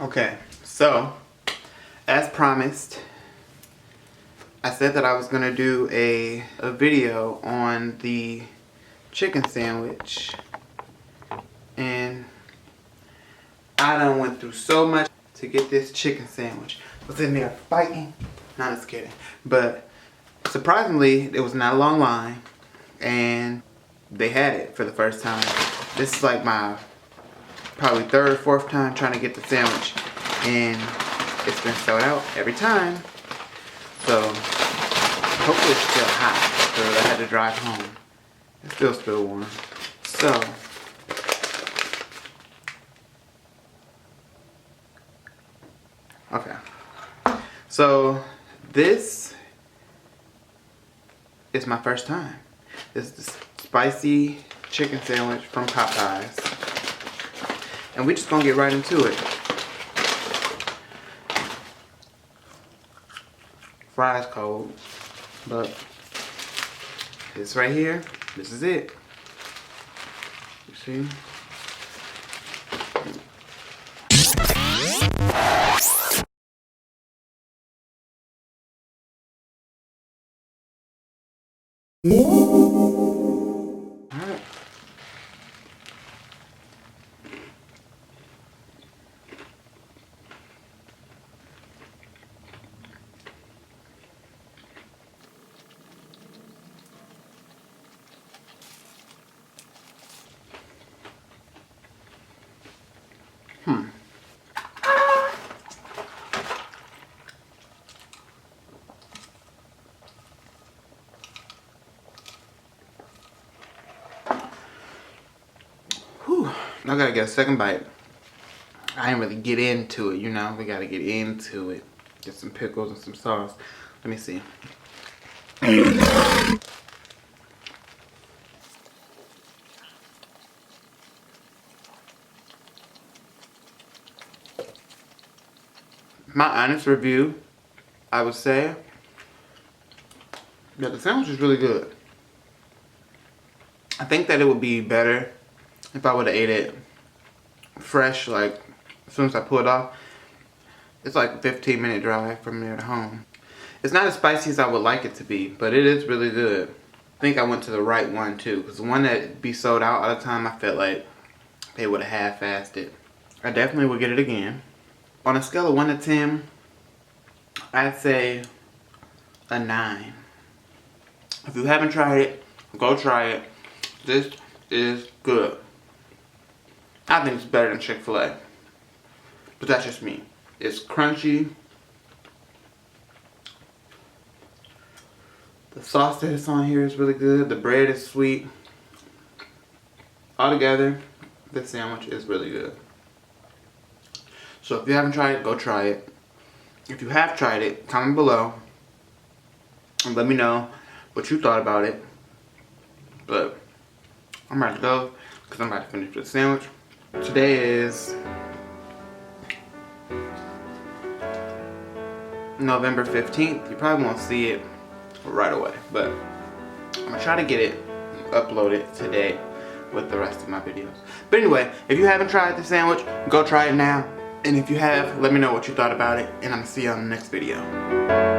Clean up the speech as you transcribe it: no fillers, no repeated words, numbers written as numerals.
Okay, so as promised, I said that I was gonna do a video on the chicken sandwich, and I done went through so much to get this chicken sandwich. Was in there fighting. No, just kidding. But surprisingly, it was not a long line, and they had it for the first time. This is like my probably third or fourth time trying to get the sandwich, and it's been sold out every time. So hopefully it's still hot, because I had to drive home. It's still warm. So okay. So this is my first time. This is the spicy chicken sandwich from Popeyes. And we're just gonna get right into it. Fries cold, but this right here, this is it. You see? Alright. Whew. I gotta get a second bite. I didn't really get into it, you know. We gotta get into it. Get some pickles and some sauce. Let me see. My honest review, I would say that the sandwich is really good. I think that it would be better if I would have ate it fresh, like as soon as I pull it off. It's like a 15-minute drive from there to home. It's not as spicy as I would like it to be, but it is really good. I think I went to the right one too, because the one that be sold out all the time, I felt like they would have half-assed it. I definitely would get it again. On a scale of 1 to 10, I'd say a 9. If you haven't tried it, go try it. This is good. I think it's better than Chick-fil-A. But that's just me. It's crunchy. The sauce that's on here is really good. The bread is sweet. Altogether, this sandwich is really good. So if you haven't tried it, go try it. If you have tried it, comment below and let me know what you thought about it. But I'm about to go because I'm about to finish the sandwich. Today is November 15th. You probably won't see it right away, but I'm gonna try to get it uploaded today with the rest of my videos. But anyway, if you haven't tried the sandwich, go try it now. And if you have, let me know what you thought about it, and I'm gonna see you on the next video.